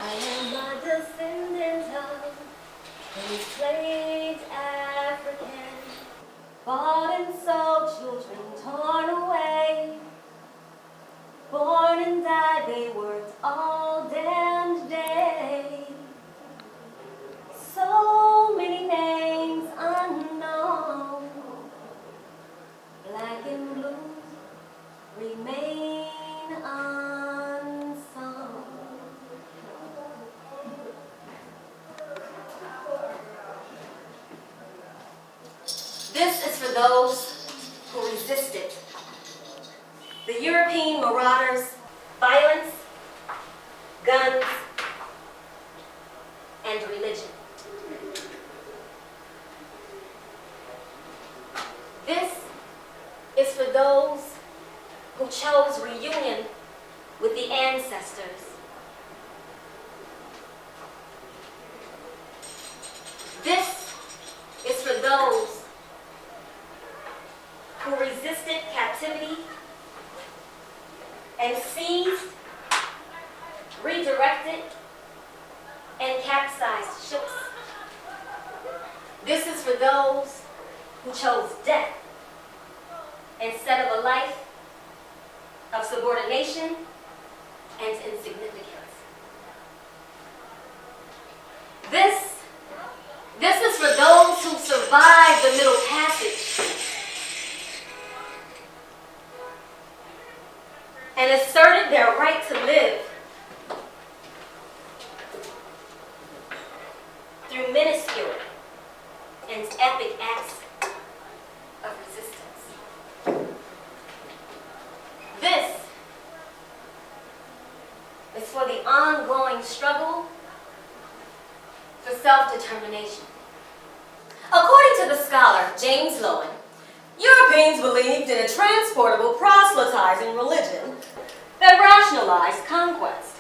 I am a descendant of enslaved Africans, bought and sold, children torn away. Born and died, they worked all damned day. So many names unknown, black and blue remain unsung. This is for those who resisted the European marauders, violence, guns, and religion. This is for those who chose reunion with the ancestors. This is for those who resisted captivity and seized, redirected, and capsized ships. This is for those who chose death instead of a life of subordination and insignificance. This is for those who survived the Middle Passage and asserted their right to live through minuscule and epic acts of resistance. This is for the ongoing struggle for self-determination. According to the scholar James Lowen, Europeans believed in a transportable proselytizing religion that rationalized conquest.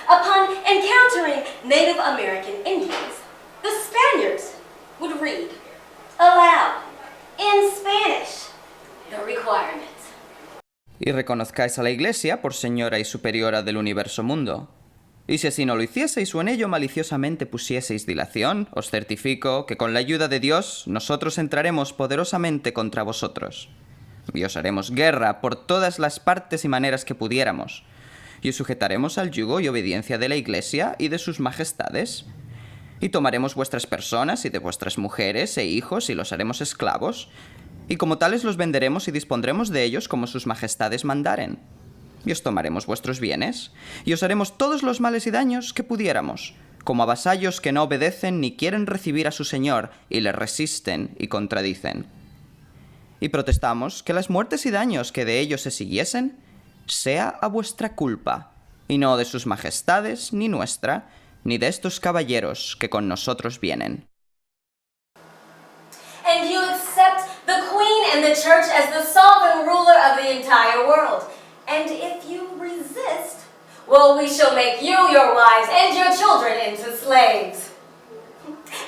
Upon encountering Native American Indians, the Spaniards would read aloud in Spanish the requirements. Y reconozcáis a la Iglesia por señora y superiora del universo mundo. Y si así no lo hicieseis o en ello maliciosamente pusieseis dilación, os certifico que con la ayuda de Dios nosotros entraremos poderosamente contra vosotros. Y os haremos guerra por todas las partes y maneras que pudiéramos. Y os sujetaremos al yugo y obediencia de la Iglesia y de sus majestades. Y tomaremos vuestras personas y de vuestras mujeres e hijos y los haremos esclavos. Y como tales los venderemos y dispondremos de ellos como sus majestades mandaren. Y os tomaremos vuestros bienes, y os haremos todos los males y daños que pudiéramos, como a vasallos que no obedecen ni quieren recibir a su señor, y le resisten y contradicen. Y protestamos que las muertes y daños que de ellos se siguiesen, sea a vuestra culpa, y no de sus majestades, ni nuestra, ni de estos caballeros que con nosotros vienen. And you accept the Queen and the Church as the sovereign ruler of the entire world. And if you resist, well, we shall make you, your wives, and your children into slaves.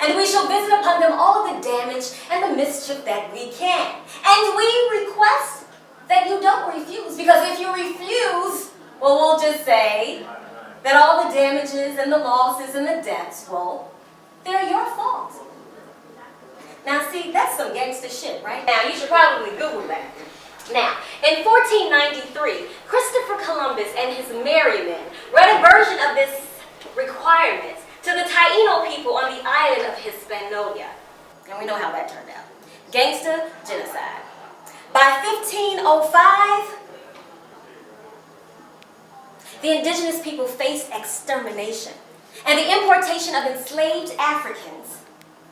And we shall visit upon them all the damage and the mischief that we can. And we request that you don't refuse, because if you refuse, well, we'll just say that all the damages and the losses and the deaths, well, they're your fault. Now, see, that's some gangster shit, right? Now, you should probably Google that. Now, in 1493, Christopher Columbus and his merrymen read a version of this requirement to the Taino people on the island of Hispaniola. And we know how that turned out. Gangster genocide. By 1505, the indigenous people faced extermination, and the importation of enslaved Africans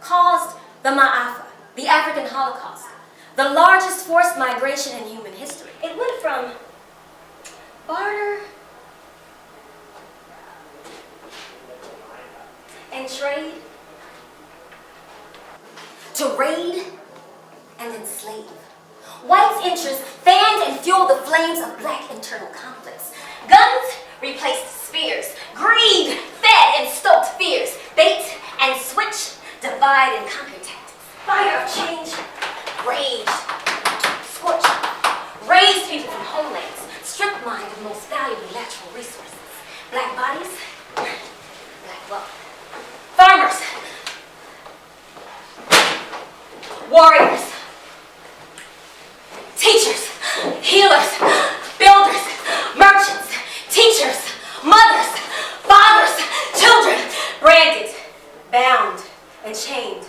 caused the Ma'afa, the African Holocaust, the largest forced migration in human history. It went from barter and trade to raid and enslave. Whites' interests fanned and fueled the flames of black internal conflicts. Guns replaced spears. Greed fed and stoked fears. Bait and switch, divide and conquer tactics. Fire of change raged, scorched, raised people from homelands, stripped minds of most valuable natural resources. Black bodies Well, farmers, warriors, teachers, healers, builders, merchants, teachers, mothers, fathers, children, branded, bound, and chained.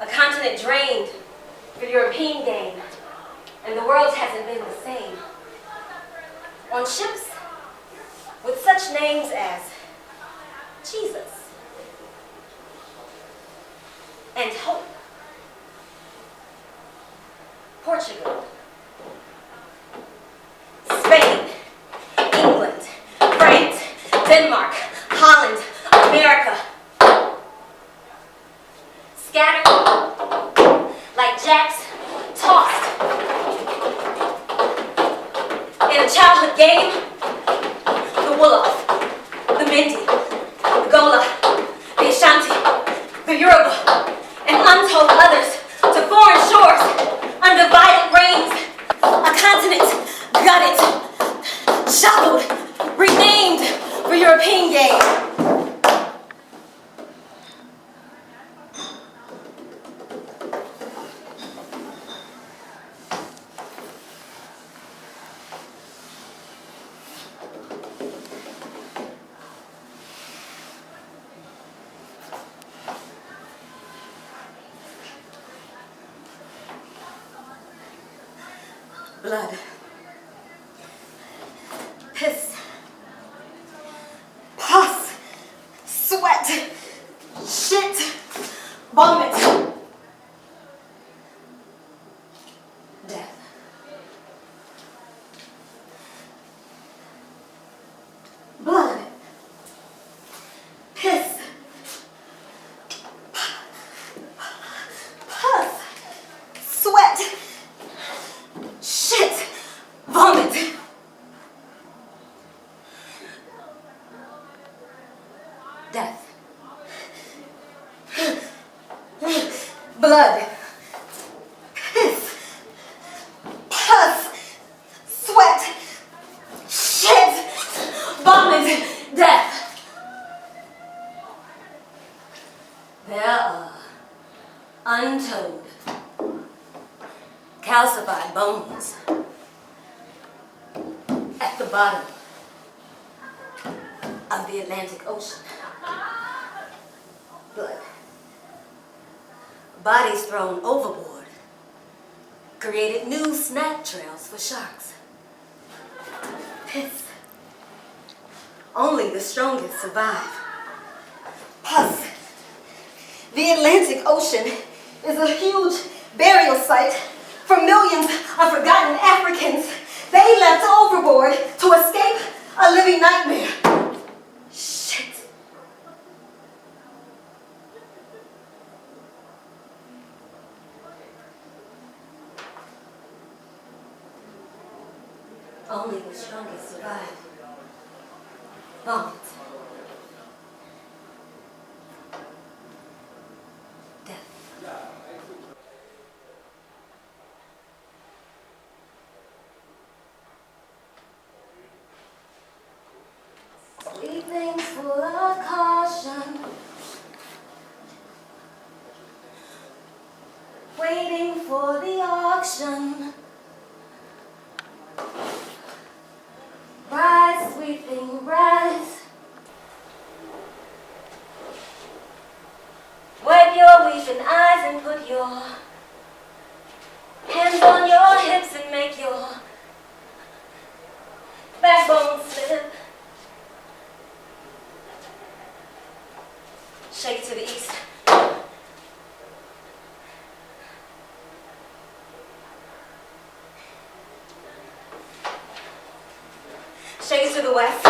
A continent drained for European gain, and the world hasn't been the same. On ships with such names as Jesus and Hope, Portugal, Spain, England, France, Denmark, Holland, America, scattered like jacks tossed in a childhood game. The Wolof, the Mindi, the Gola, the Ashanti, the Yoruba, and untold others to foreign shores, undivided reigns, a continent gutted, shuffled, renamed for European gain. Blood, piss, pus, sweat, shit, vomit, death. Blood, piss, pus, sweat, shit, vomit. Death. Blood. Piss. Pus. Sweat. Shit. Vomit. Death. There are untold, calcified bones at the bottom of the Atlantic Ocean. Blood. Bodies thrown overboard created new snack trails for sharks. Piss. Only the strongest survive. Pus. The Atlantic Ocean is a huge burial site for millions of forgotten Africans they left overboard to escape a living nightmare. Shit. Only the strongest survive. Vomit. Death. Sweet things full of caution, waiting for the auction. Rise, sweet thing, rise. Wipe your weeping eyes and put your hands on your hips and make your backbone slip. Shake it to the east. Shake it to the west.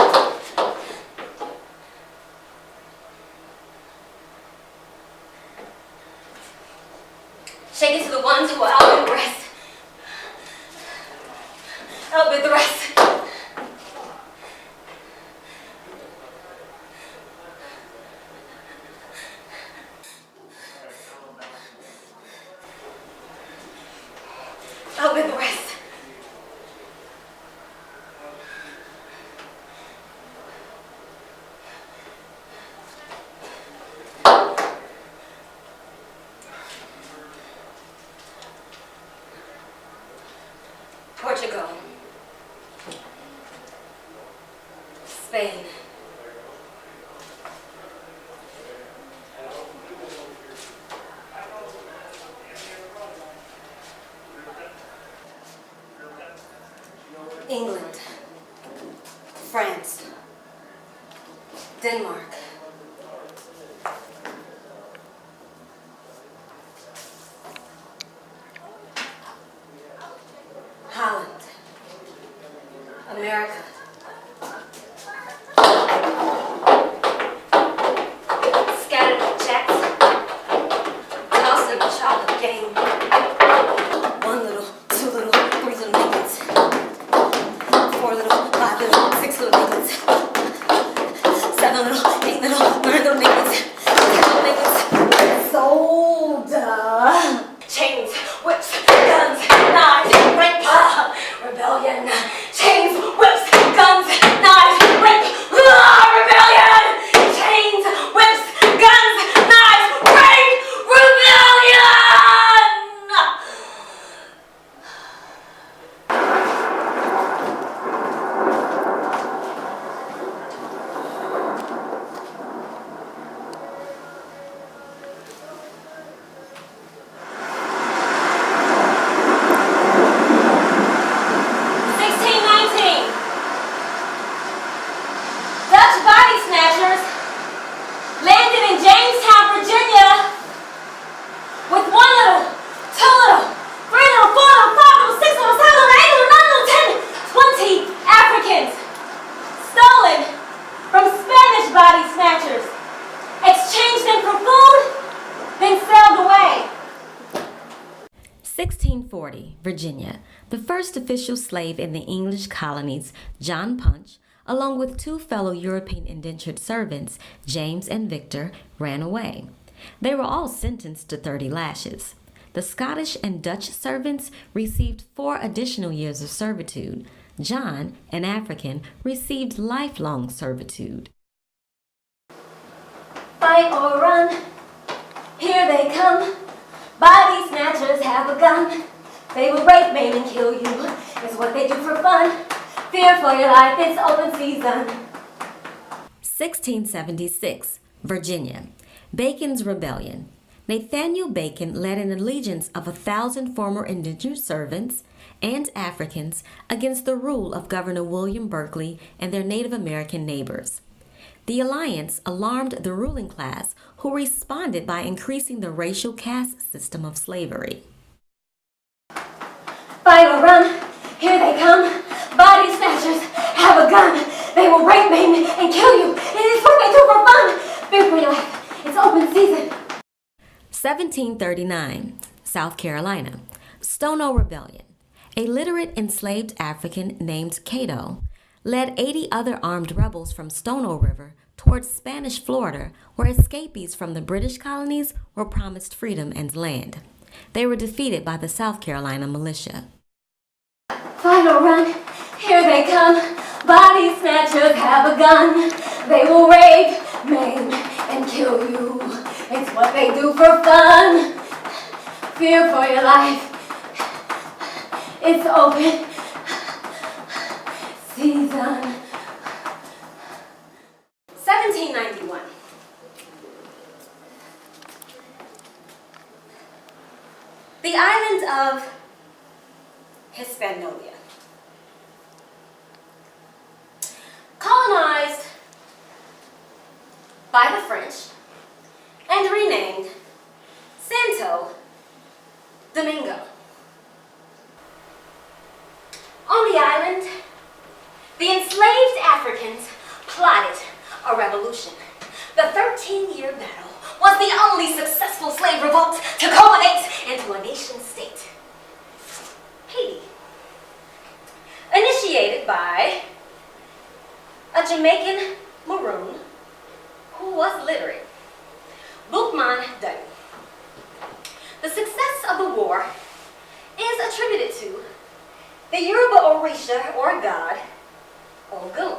Shake it to the ones who are out with the rest. Out with the rest. Out with the rest. Spain. England. France. Denmark. Holland. America. Scattered checks. Tossed in a chocolate game. 1 little, 2 little, 3 little niggas. 4 little, 5 little, 6 little niggas. 7 little, 8 little, 9 little niggas. 10 little niggas. Sold. Chains, whips, guns, knives, rape, rebellion. Chains, whips, guns, knives, rape, rebellion. Chains, whips, guns, knives, rape, rebellion. 1619. Dutch body snatchers landed in Jamestown, Virginia with 1 little, 2 little, 3 little, 4 little, 5 little, 6 little, 7 little, 8 little, 9 little, 10, 20 Africans stolen from Spanish body snatchers, exchanged them for food, then sailed away. 1640, Virginia. The first official slave in the English colonies, John Punch, along with 2 fellow European indentured servants, James and Victor, ran away. They were all sentenced to 30 lashes. The Scottish and Dutch servants received 4 additional years of servitude. John, an African, received lifelong servitude. Fight or run, here they come. Body snatchers have begun. They will rape, maim, and kill you. It's what they do for fun. Fear for your life, it's open season. 1676, Virginia. Bacon's Rebellion. Nathaniel Bacon led an allegiance of 1,000 former indentured servants and Africans against the rule of Governor William Berkeley and their Native American neighbors. The alliance alarmed the ruling class, who responded by increasing the racial caste system of slavery. Fight or run, here they come. Body snatchers have a gun. They will rape, maim, and kill you. It is what they do for fun. Fear for your life, it's open season. 1739, South Carolina. Stono Rebellion. A literate enslaved African named Cato led 80 other armed rebels from Stono River towards Spanish Florida, where escapees from the British colonies were promised freedom and land. They were defeated by the South Carolina militia. Fight or run, here they come. Body snatchers have a gun. They will rape, maim, and kill you. It's what they do for fun. Fear for your life. It's open season. 1791. The island of Hispaniola. Colonized by the French and renamed Santo Domingo. On the island, the enslaved Africans plotted a revolution. The 13-year battle was the only successful slave revolt to culminate into a nation state. Haiti. Initiated by a Jamaican maroon who was literate, Boukman Delany. The success of the war is attributed to the Yoruba Orisha, or god, Ogun.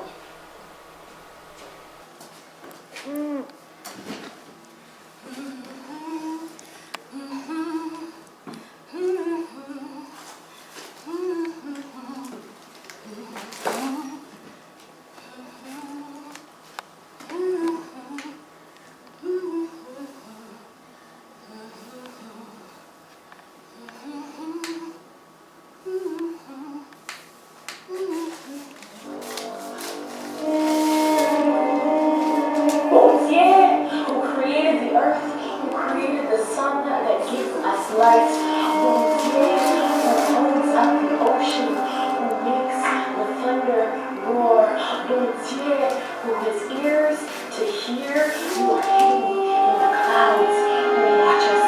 light. Gautier, who owns up the ocean, who makes the thunder roar. Gautier, who has ears to hear. You are hidden in the clouds, who watch us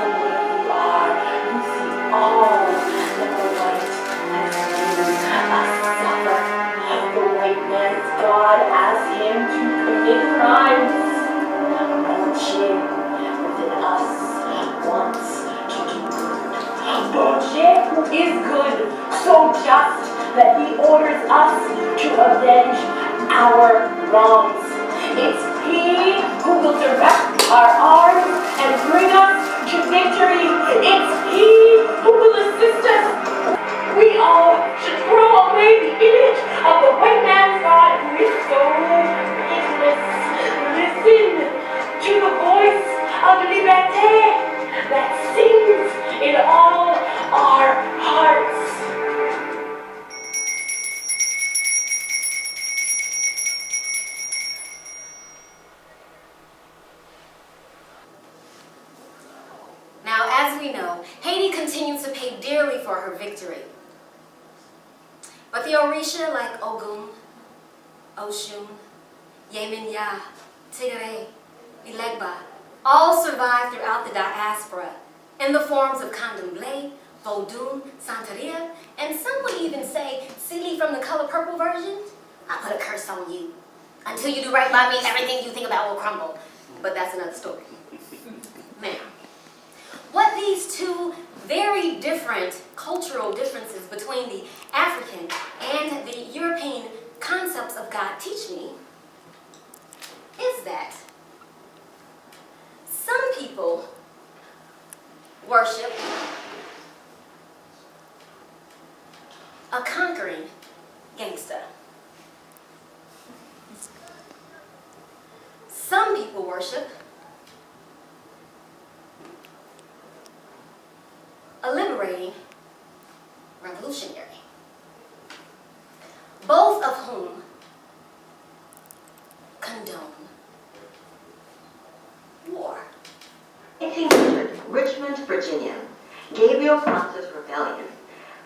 from where we are. You see all that the white has made us suffer. The white man's God asked him to commit crimes. Gautier within us wants to do good. Gautier, who is good, so just that he orders us to avenge our wrongs. It's he who will direct our arms and bring us to victory. It's he who will assist us. We all should throw away the image of the white man's God who is so hideous. Listen to the voice of liberté that sings in all our hearts. Now, as we know, Haiti continues to pay dearly for her victory. But the Orisha like Ogun, Oshun, Yemenya, Tigray, Ilegba all survived throughout the diaspora in the forms of Candomblé, Vodun, Santeria, and some would even say, Silly from the Color Purple version, I put a curse on you. Until you do right by me, everything you think about will crumble. But that's another story. Now, what these two very different cultural differences between the African and the European concepts of God teach me is that some people worship a conquering gangster. Some people worship a liberating revolutionary, both of whom condone war. 1800, Richmond, Virginia. Gabriel Prosser's rebellion.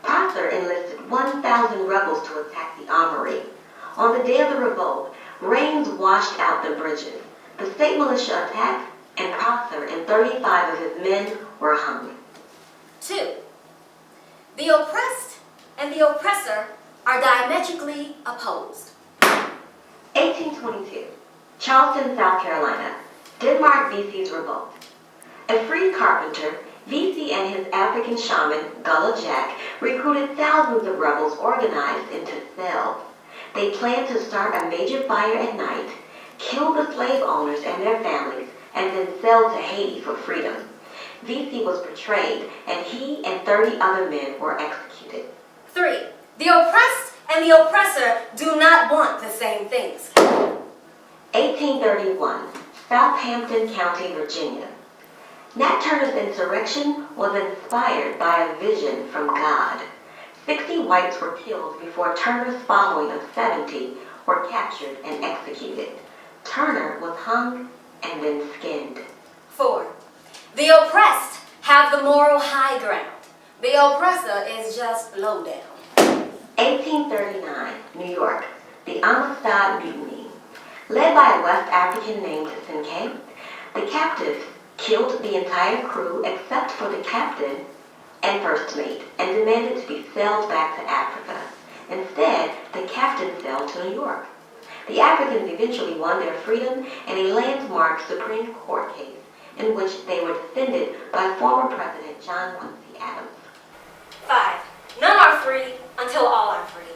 Prosser enlisted 1,000 rebels to attack the armory. On the day of the revolt, rains washed out the bridges. The state militia attacked, and Prosser and 35 of his men were hung. 2. The oppressed and the oppressor are diametrically opposed. 1822, Charleston, South Carolina. Denmark VC's revolt. A free carpenter, VC and his African shaman, Gullah Jack, recruited thousands of rebels organized into cells. They planned to start a major fire at night, kill the slave owners and their families, and then sail to Haiti for freedom. VC was betrayed, and he and 30 other men were executed. 3. The oppressed and the oppressor do not want the same things. 1831, Southampton County, Virginia. Nat Turner's insurrection was inspired by a vision from God. 60 whites were killed before Turner's following of 70 were captured and executed. Turner was hung and then skinned. 4. The oppressed have the moral high ground. The oppressor is just low down. 1839, New York, the Amistad Mutiny. Led by a West African named Sinkay, the captives killed the entire crew except for the captain and first mate and demanded to be sailed back to Africa. Instead, the captain sailed to New York. The Africans eventually won their freedom in a landmark Supreme Court case in which they were defended by former President John Quincy Adams. 5. None are free until all are free.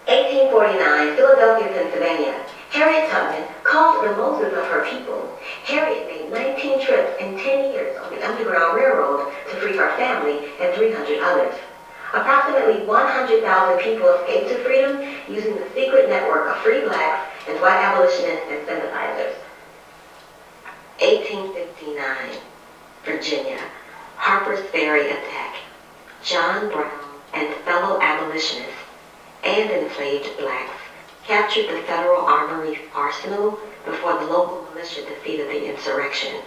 1849, Philadelphia, Pennsylvania. Harriet Tubman called the Moses of her people. Harriet made 19 trips in 10 years on the Underground Railroad to free her family and 300 others. Approximately 100,000 people escaped to freedom using the secret network of free blacks and white abolitionists and sympathizers. 1859, Virginia, Harper's Ferry attack. John Brown and fellow abolitionists and enslaved blacks captured the Federal Armory's arsenal before the local militia defeated the insurrection.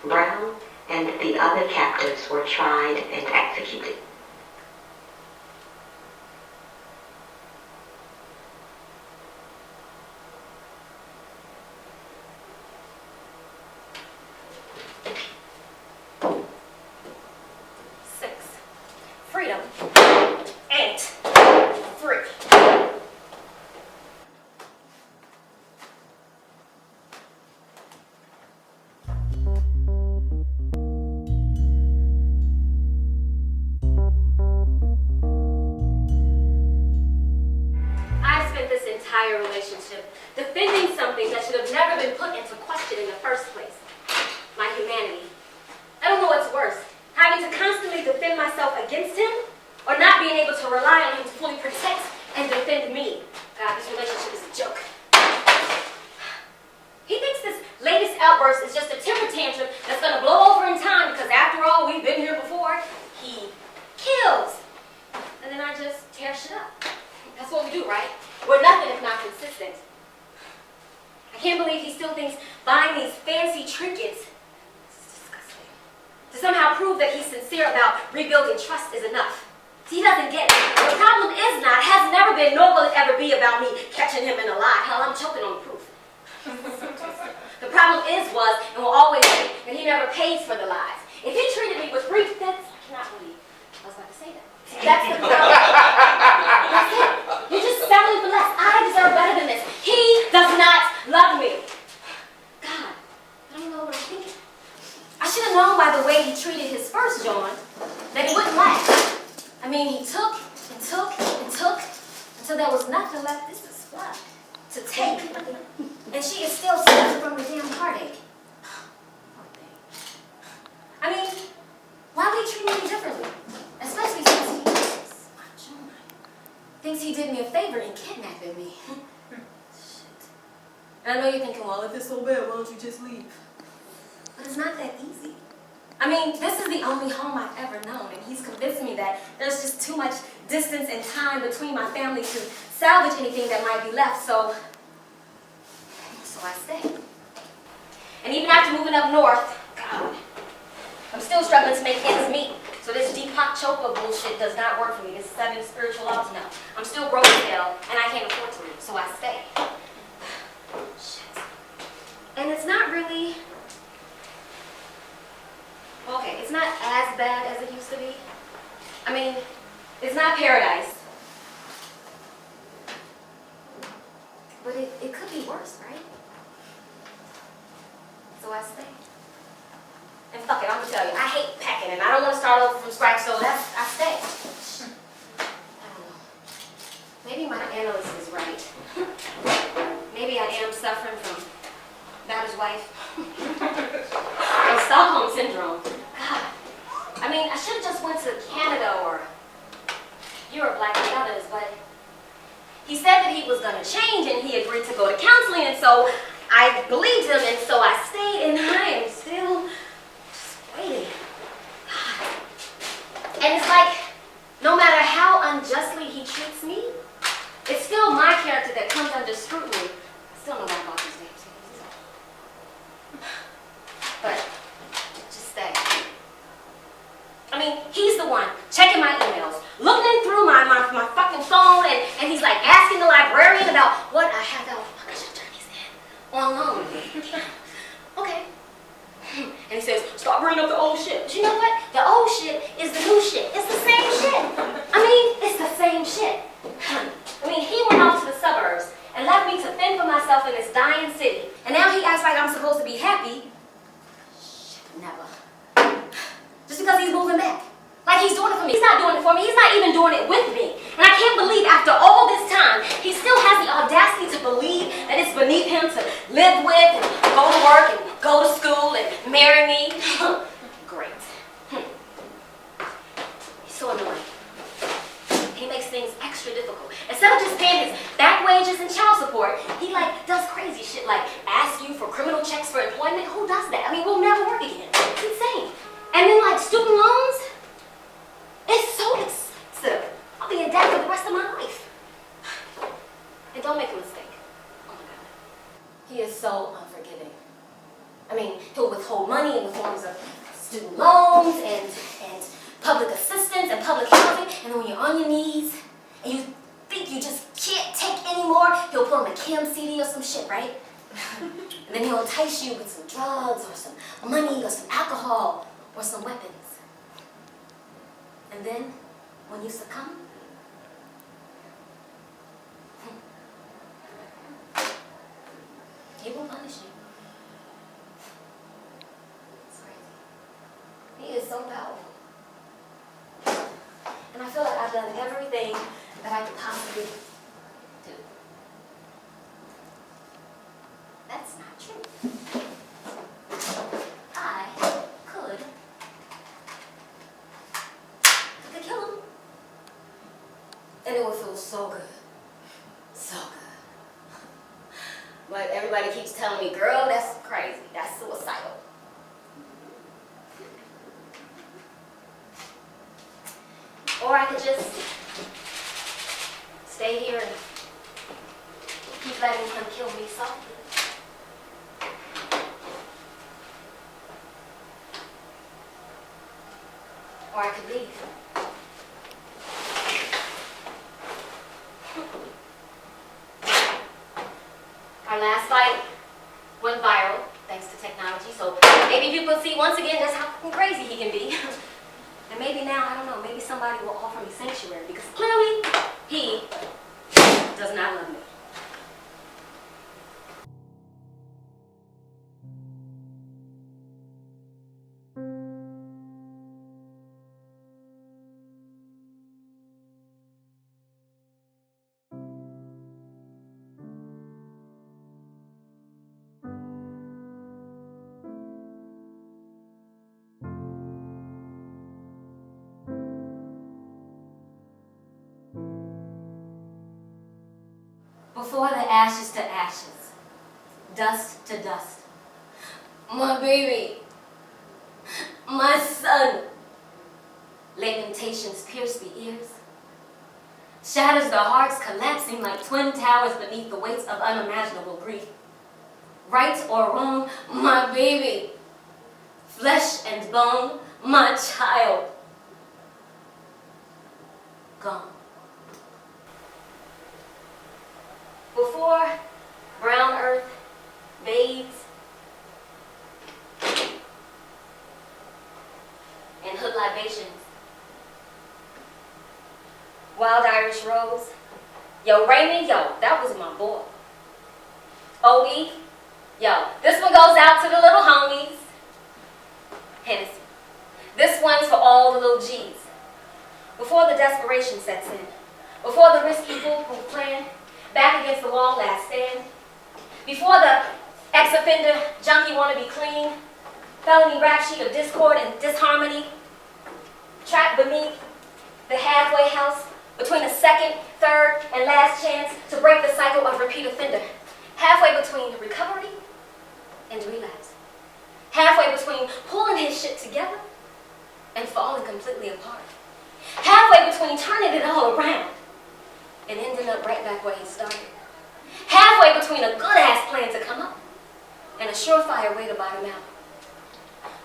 Brown and the other captives were tried and executed. Freedom ain't free. I've spent this entire relationship defending something that should have never been put into question in the first place. My humanity. I don't know what's worse. Having to constantly defend myself against him, or not being able to rely on him to fully protect and defend me. God, this relationship is a joke. He thinks this latest outburst is just a temper tantrum that's gonna blow over in time because after all, we've been here before. He kills. And then I just tear shit up. That's what we do, right? We're nothing if not consistent. I can't believe he still thinks buying these fancy trinkets to somehow prove that he's sincere about rebuilding trust is enough. He doesn't get it. The problem is not, has never been, nor will it ever be about me catching him in a lie. Hell, I'm choking on the proof. The problem is, was, and will always be, that he never pays for the lies. If he treated me with brief fits, I cannot believe I was about to say that. That's the problem. That's it. You're just settling for less. I deserve better than this. He does not love me. God, I don't know what I'm thinking. I should have known by the way he treated his first John that it wouldn't last. I mean, he took and took and took until there was nothing left. This is what to take. And she is still suffering from the damn heartache. Poor thing. I mean, why would he treat me differently? Especially since he is my John. Thinks he did me a favor in kidnapping me. Shit. And I know you're thinking, well, if it's so bad, why don't you just leave? But it's not that easy. I mean, this is the only home I've ever known, and he's convinced me that there's just too much distance and time between my family to salvage anything that might be left, so I stay. And even after moving up north, God, I'm still struggling to make ends meet. So this Deepak Chopra bullshit does not work for me. This 7 spiritual laws, no. I'm still broke as hell, and I can't afford to leave, so I stay. Shit. And it's not really... Okay, it's not as bad as it used to be. I mean, it's not paradise. But it could be worse, right? So I stay. And fuck it, I'm gonna tell you, I hate packing and I don't want to start over from scratch, so I stay. I don't know. Maybe my analyst is right. Maybe I am suffering from batter's wife. Or Stockholm syndrome. God. I mean, I should have just went to Canada or Europe like the others, but he said that he was going to change and he agreed to go to counseling, and so I believed him, and so I stayed, and I am still just waiting. God. And it's like, no matter how unjustly he treats me, it's still my character that comes under scrutiny. I still know that about these names. But just stay. I mean, he's the one checking my emails, looking through my fucking phone, and he's like asking the librarian about what I have out my gosh, attorneys in on loan. Okay. And he says, stop bringing up the old shit. But you know what? The old shit is the new shit. It's the same shit. I mean, it's the same shit. I mean, he went off to the suburbs and left me to fend for myself in this dying city. And now he acts like I'm supposed to be happy. Never. Just because he's moving back. Like he's doing it for me. He's not doing it for me. He's not even doing it with me. And I can't believe after all this time, he still has the audacity to believe that it's beneath him to live with and go to work and go to school and marry me. Great. He's so annoying. He makes things extra difficult. Instead of just paying his back wages and child support, he does crazy shit like ask you for criminal checks for employment. Who does that? I mean, we'll never work again. It's insane. And then student loans, it's so expensive. I'll be in debt for the rest of my life. And don't make a mistake. Oh my God. He is so unforgiving. I mean, he'll withhold money in the forms of student loans and public assistance and public housing, and then when you're on your knees and you think you just can't take anymore, he'll put on a Kim CD or some shit, right? And then he'll entice you with some drugs or some money or some alcohol or some weapons. And then, when you succumb, he will punish you. It's crazy. He is so powerful. And I feel like I've done everything that I could possibly do. That's not true. I could kill him. And it would feel so good. So good. But everybody keeps telling me, girl, that's crazy. That's suicidal. Or I could just stay here and keep letting him kill me softly. Or I could leave. Our last fight went viral thanks to technology, so maybe people see once again just how fucking crazy he can be. And maybe now, I don't know, maybe somebody will offer me sanctuary because clearly he does not love me. Before the ashes to ashes, dust to dust. My baby, my son. Lamentations pierce the ears. Shatters the hearts, collapsing like twin towers beneath the weights of unimaginable grief. Right or wrong, my baby. Flesh and bone, my child. Gone. Before brown earth bathes in hood libations, wild Irish rose, yo Raymond, yo, that was my boy. Odie, yo, this one goes out to the little homies. Hennessy, this one's for all the little G's. Before the desperation sets in, before the risky foolproof plan, back against the wall, last stand. Before the ex-offender, junkie wanna be clean, felony rap sheet of discord and disharmony, trapped beneath the halfway house, between a second, third, and last chance to break the cycle of repeat offender. Halfway between recovery and relapse. Halfway between pulling his shit together and falling completely apart. Halfway between turning it all around and ending up right back where he started. Halfway between a good-ass plan to come up and a surefire way to bottom out.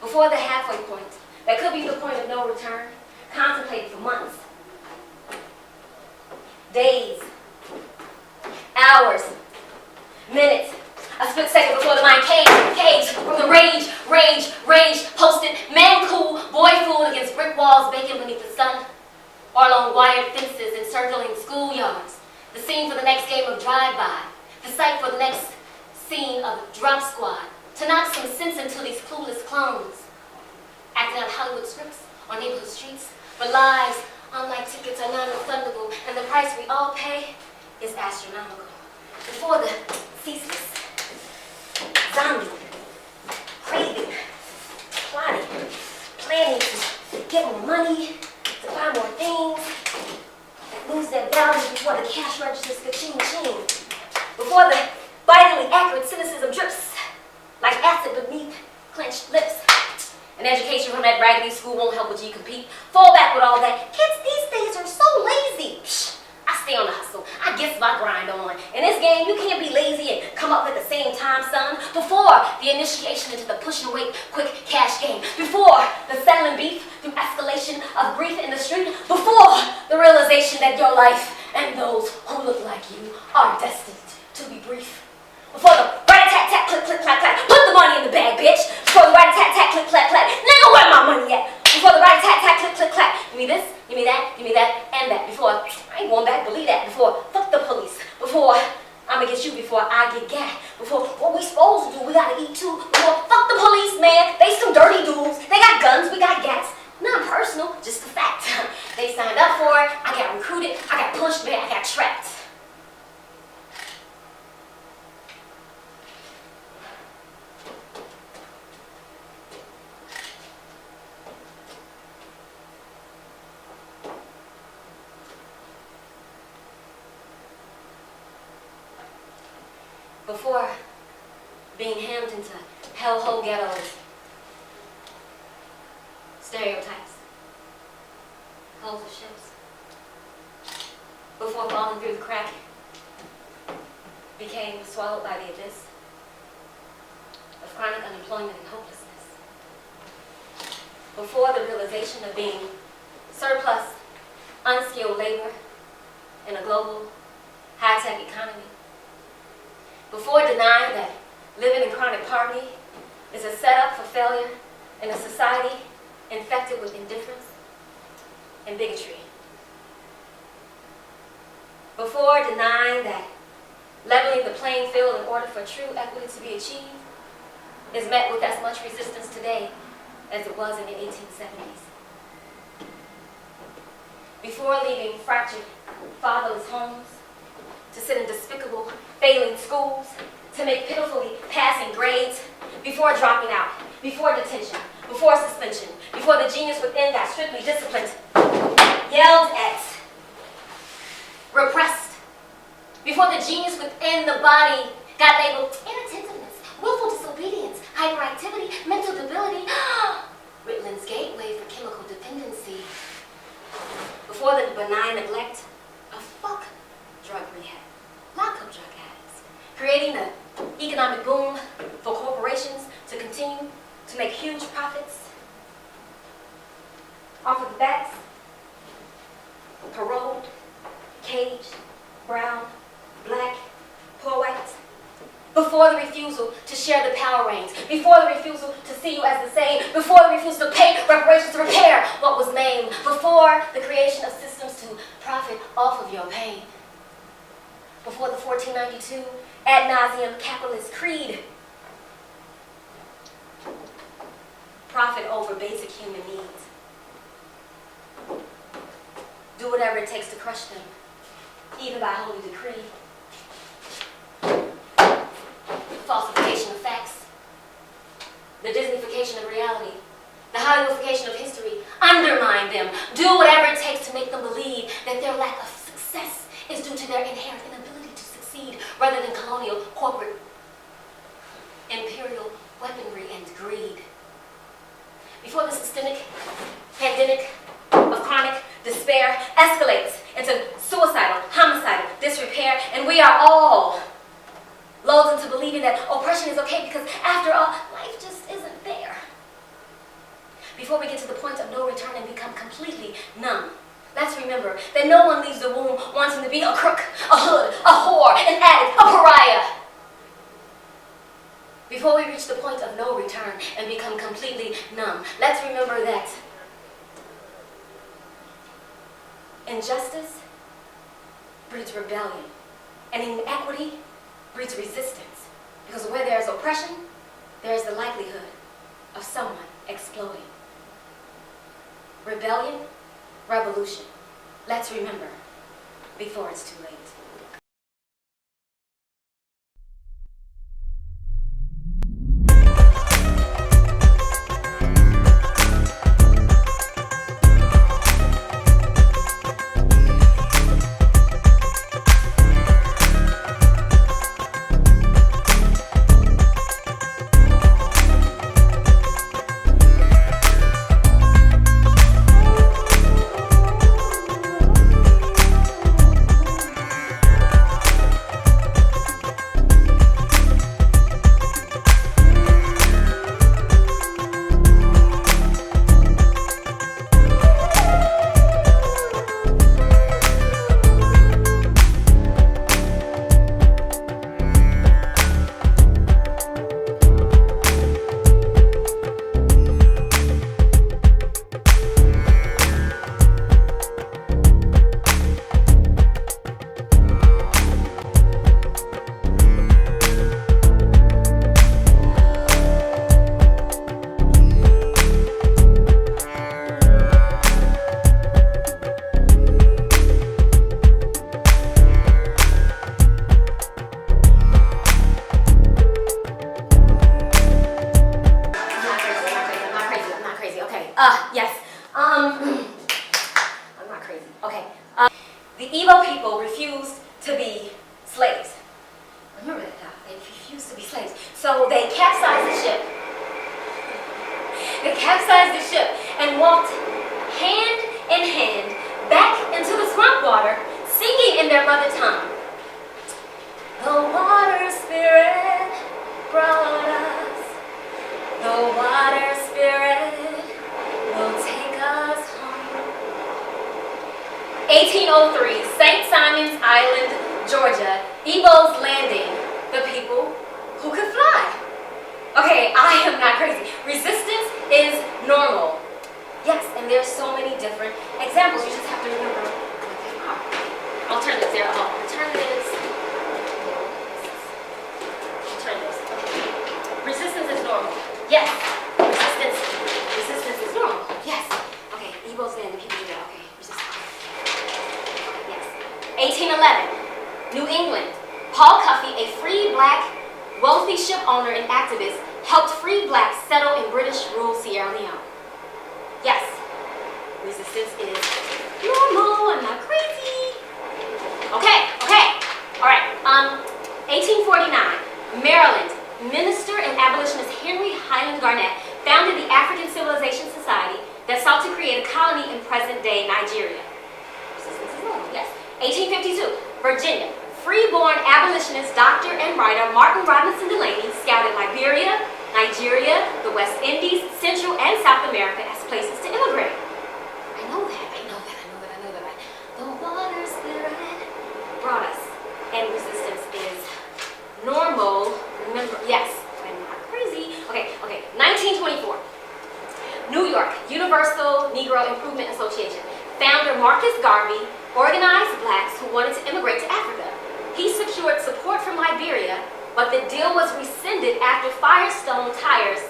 Before the halfway point, that could be the point of no return, contemplated for months. Days, hours, minutes, a split second before the mind caged from the rage, posted man cool, boy fooled against brick walls baking beneath the sun, or along wired fences encircling schoolyards, the scene for the next game of drive-by, the site for the next scene of drop squad, to knock some sense into these clueless clones, acting out Hollywood scripts on neighborhood streets, but lives, unlike tickets, are non-refundable, and the price we all pay is astronomical. Before the ceaseless zombie, craving, plotting, planning to get more money, to buy more things, that lose their value before the cash registers ka-ching-ching. Before the vitally accurate cynicism drips like acid beneath clenched lips. An education from that raggedy school won't help with you compete. Fall back with all that. Kids these days are so lazy. Psh, I stay on the hustle. I guess my grind on. In this game, you can't be lazy and come up at the same time, son. Before the initiation into the push and wait, quick cash game. Before the settling beef through escalation of grief in the street. Before the realization that your life and those who look like you are destined to be brief. Before the rat-a-tat-tat, click-click-clack-clack, put the money in the bag, bitch. Before the rat-a-tat-tat, click-clack-clack, nigga, where my money at? Before the rat-a-tat-tat, click-click-clack, give me this, give me that, and that. Before, I ain't going back, believe that. Before, fuck the police. Before, I'ma get you before I get gat. Before, what we supposed to do, we gotta eat too. Before, fuck the police, man. They some dirty dudes. They got guns, we got gats. Not personal, just a fact. They signed up for it, I got recruited, I got pushed, man, I got trapped. Before being hammed into hellhole ghettos, stereotypes, hulls of ships, before falling through the crack, became swallowed by the abyss of chronic unemployment and hopelessness. Before the realization of being surplus, unskilled labor in a global, high-tech economy. Before denying that living in chronic poverty is a setup for failure in a society infected with indifference and bigotry. Before denying that leveling the playing field in order for true equity to be achieved is met with as much resistance today as it was in the 1870s. Before leaving fractured, fatherless homes, to sit in despicable, failing schools, to make pitifully passing grades, before dropping out, before detention, before suspension, before the genius within got strictly disciplined, yelled at, repressed, before the genius within the body got labeled inattentiveness, willful disobedience, hyperactivity, mental debility, Ritland's gateway for chemical dependency, before the benign neglect of fuck drug rehab, lockup drug addicts, creating an economic boom for corporations to continue to make huge profits off of the backs of paroled, caged, brown, black, poor whites, before the refusal to share the power reins, before the refusal to see you as the same, before the refusal to pay reparations to repair what was maimed, before the creation of systems to profit off of your pain, before the 1492 ad nauseum capitalist creed, profit over basic human needs. Do whatever it takes to crush them, even by holy decree. Falsification of facts, the Disneyfication of reality, the Hollywoodification of history. Undermine them. Do whatever it takes to make them believe that their lack of success is due to their inherent inability to succeed rather than colonial, corporate, imperial weaponry and greed. Before the systemic pandemic of chronic despair escalates into suicidal, homicidal disrepair, and we are all lulled into believing that oppression is okay because, after all, life just isn't fair. Before we get to the point of no return and become completely numb, let's remember that no one leaves the womb wanting to be a crook, a hood, a whore, an addict, a pariah. Before we reach the point of no return and become completely numb, let's remember that injustice breeds rebellion, and inequity breeds resistance, because where there is oppression, there is the likelihood of someone exploding. Rebellion, revolution. Let's remember before it's too late. their mother tongue. The water spirit brought us. The water spirit will take us home. 1803, St. Simon's Island, Georgia, Ibo's landing, the people who could fly. Okay, I am not crazy. Resistance is normal. Yes, and there's so many different examples. You just have to remember what they are. Alternatives, there are alternatives. Alternatives. Resistance is normal. Yes. Resistance is normal. Yes. Okay, Ibo's landing, people do that. Okay, resistance. Okay, yes. 1811, New England. Paul Cuffey, a free black wealthy ship owner and activist, helped free blacks settle in British-ruled Sierra Leone. Yes, resistance is normal. I'm not crazy. Okay. All right. 1849, Maryland. Minister and abolitionist Henry Highland Garnet founded the African Civilization Society that sought to create a colony in present-day Nigeria. Resistance is normal. Yes. 1852, Virginia. Freeborn abolitionist doctor and writer Martin Robinson Delany scouted Liberia, Nigeria, the West Indies, Central and South America as places to immigrate. I know that. The water spirit brought us. And resistance is normal. Remember, yes, I'm not crazy. Okay. 1924. New York, Universal Negro Improvement Association. Founder Marcus Garvey organized blacks who wanted to immigrate to Africa. He secured support from Liberia, but the deal was rescinded after Firestone Tires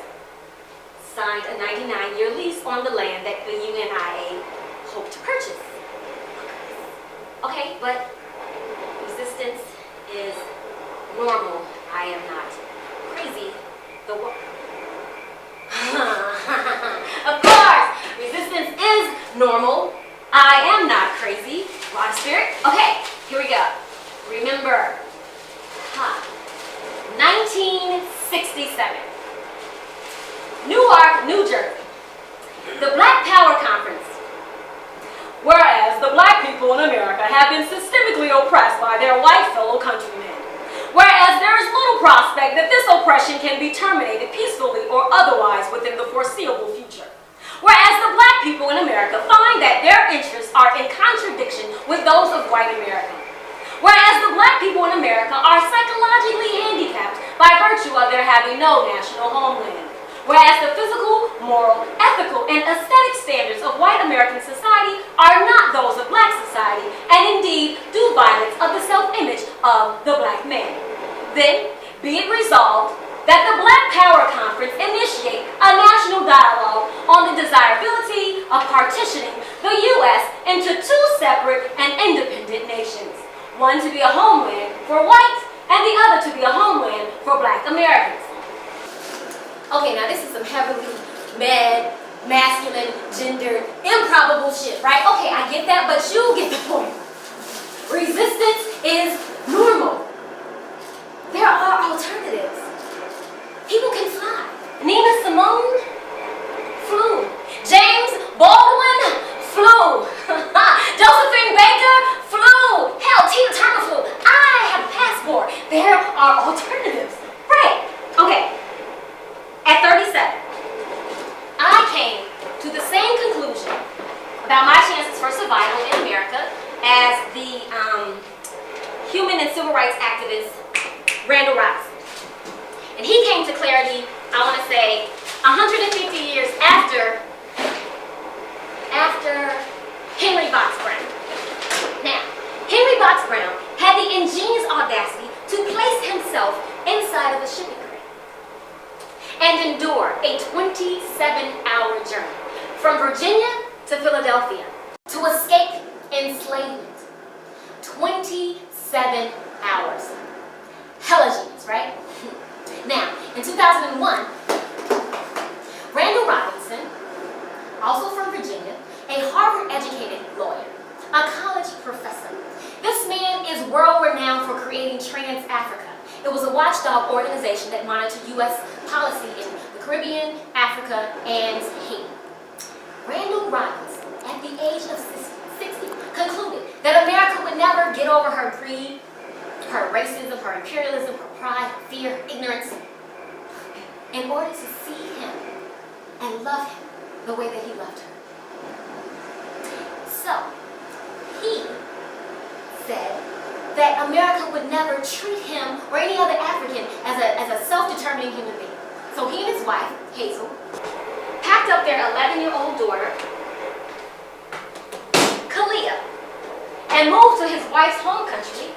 signed a 99-year lease on the land that the UNIA hoped to purchase. Okay, but resistance is normal. I am not crazy. Of course, resistance is normal. I am not crazy. Water spirit. Okay, here we go. Remember, 1967, Newark, New Jersey, the Black Power Conference. Whereas the black people in America have been systemically oppressed by their white fellow countrymen. Whereas there is little prospect that this oppression can be terminated peacefully or otherwise within the foreseeable future. Whereas the black people in America find that their interests are in contradiction with those of white America. Whereas the black people in America are psychologically handicapped by virtue of their having no national homeland. Whereas the physical, moral, ethical, and aesthetic standards of white American society are not those of black society, and indeed do violence of the self-image of the black man. Then, be it resolved that the Black Power Conference initiate a national dialogue on the desirability of partitioning the U.S. into two separate and independent nations. One to be a homeland for whites, and the other to be a homeland for black Americans. Okay, now this is some heavily mad, masculine, gendered, improbable shit, right? Okay, I get that, but you get the point. Resistance is normal. There are alternatives. People can fly. Nina Simone flew. James Baldwin flew. Josephine Baker flew. Hell, Tina Turner flew. I have a passport. There are alternatives. Right. Okay. At 37, I came to the same conclusion about my chances for survival in America as the human and civil rights activist Randall Robinson. And he came to clarity, I want to say, 150 years after Henry Box Brown. Now, Henry Box Brown had the ingenious audacity to place himself inside of a shipping crate and endure a 27-hour journey from Virginia to Philadelphia to escape enslavement. 27 hours. Hella genius, right? Now, in 2001, Randall Robinson, also from Virginia, a Harvard-educated lawyer, a college professor. This man is world-renowned for creating TransAtlantic. It was a watchdog organization that monitored U.S. policy in the Caribbean, Africa, and Haiti. Randall Robinson, at the age of 60, concluded that America would never get over her greed, her racism, her imperialism, her pride, her fear, her ignorance, in order to see him and love him the way that he loved her. So, he said that America would never treat him or any other African as a self-determining human being. So he and his wife, Hazel, packed up their 11-year-old daughter, Kalia, and moved to his wife's home country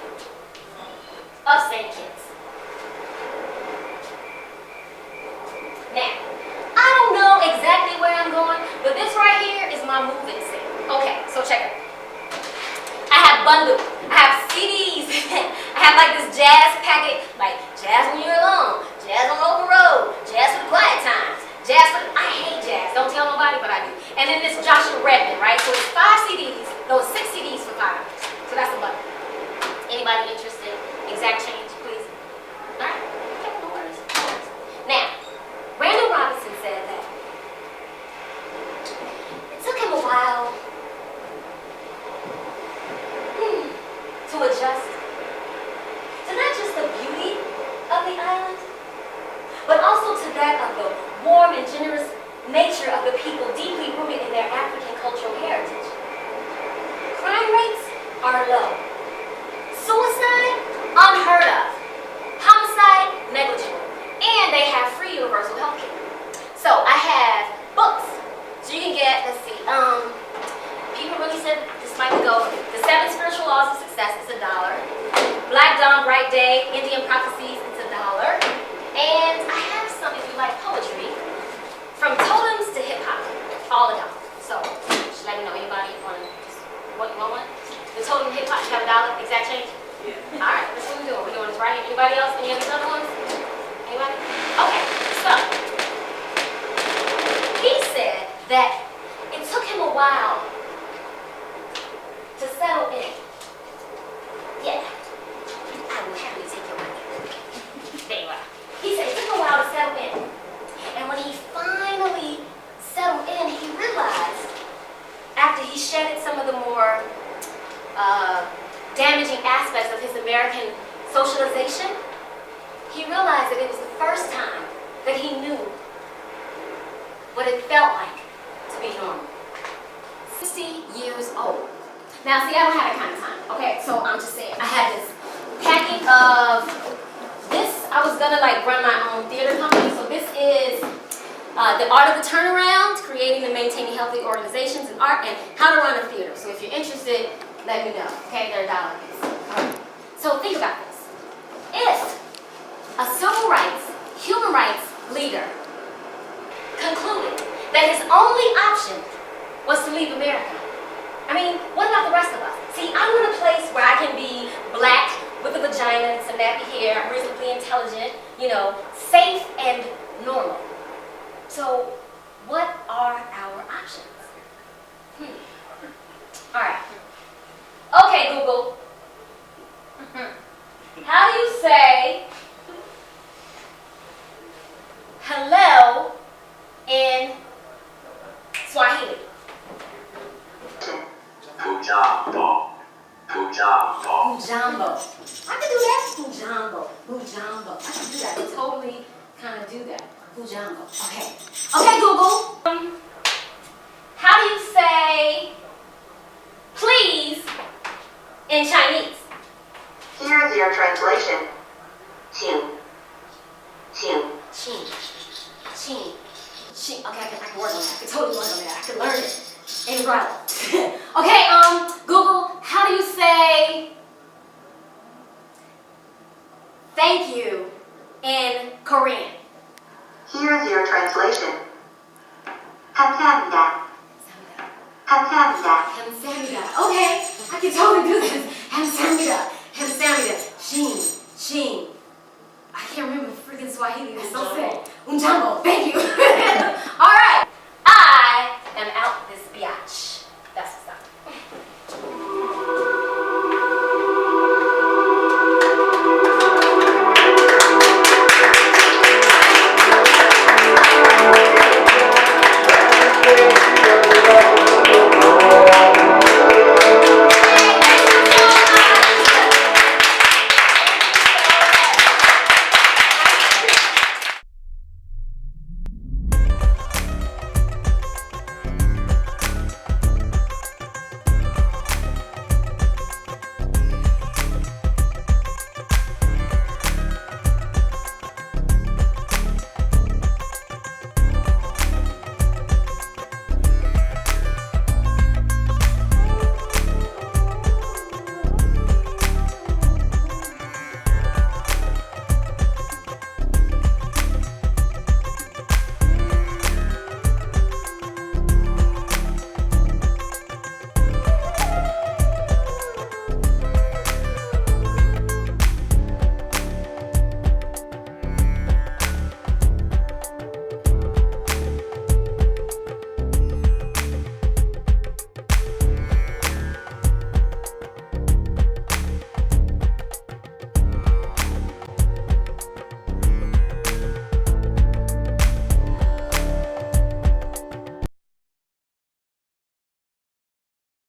of St. Kitts. Now, I don't know exactly where I'm going, but this right here is my moving scene. Okay, so check it out. I have bundles, I have CDs, I have like this jazz packet, like jazz when you're alone, jazz on open road, jazz for the quiet times, jazz for the, I hate jazz, don't tell nobody, but I do. And then this Joshua Redmond, right? So it's 5 CDs, no, 6 CDs for $5. So that's a bundle. Anybody interested? Exact change, please. All right, okay, no worries, no worries. Now, Randall Robinson said that it took him a while to adjust to not just the beauty of the island, but also to that of the warm and generous nature of the people deeply rooted in their African cultural heritage. Crime rates are low. Suicide, unheard of. Homicide, negligible. And they have free universal health care. So I have books. So you can get, let's see, people really said this might go, The 7 Spiritual Laws of Success is $1. Black Dawn, Bright Day, Indian Prophecies, it's $1. And I have some, if you like poetry, From Totems to Hip Hop, all $1. So just let me know, anybody want one? The totem hip hop, you have $1, exact change? Yeah. All right, that's what we're doing. We're doing this right here. Anybody else? Any other ones? Anybody? Okay, so he said that it took him a while to settle in. Yeah, I will happily take your money. There you are. He said it took a while to settle in. And when he finally settled in, he realized, after he shedded some of the more damaging aspects of his American socialization, he realized that it was the first time that he knew what it felt like to be normal. 60 years old. Now, see, I don't have that kind of time. Okay, so I'm just saying, I had this packet of this. I was gonna like run my own theater company. So this is The Art of the Turnaround, Creating and Maintaining Healthy Organizations in Art, and How to Run a Theater. So if you're interested, let me know. Okay, they're $1. Alright. So think about this. If a civil rights, human rights leader concluded that his only option was to leave America, I mean, what about the rest of us? See, I want a place where I can be black with a vagina and some nappy hair, I'm reasonably intelligent, you know, safe and normal. So, what are our options? All right. Okay, Google. How do you say hello in Swahili? Pujambo. Pujambo. Pujambo. I can do that. Pujambo. Pujambo. I can do that. I totally kind of do that. Pujambo. Okay. Okay, Google. How do you say please in Chinese? Here is your translation. Qing. Qing. Qing. Qing. Qing. Okay, I can work on that. I can totally work on that. I can learn it in Braille. Okay, Google, how do you say thank you in Korean? Here is your translation. 감사합니다. 감사합니다. 감사합니다. Okay, I can totally do this. 감사합니다. 감사합니다. Shin. I can't remember freaking Swahili. That's so sad. Unjambo. Thank you.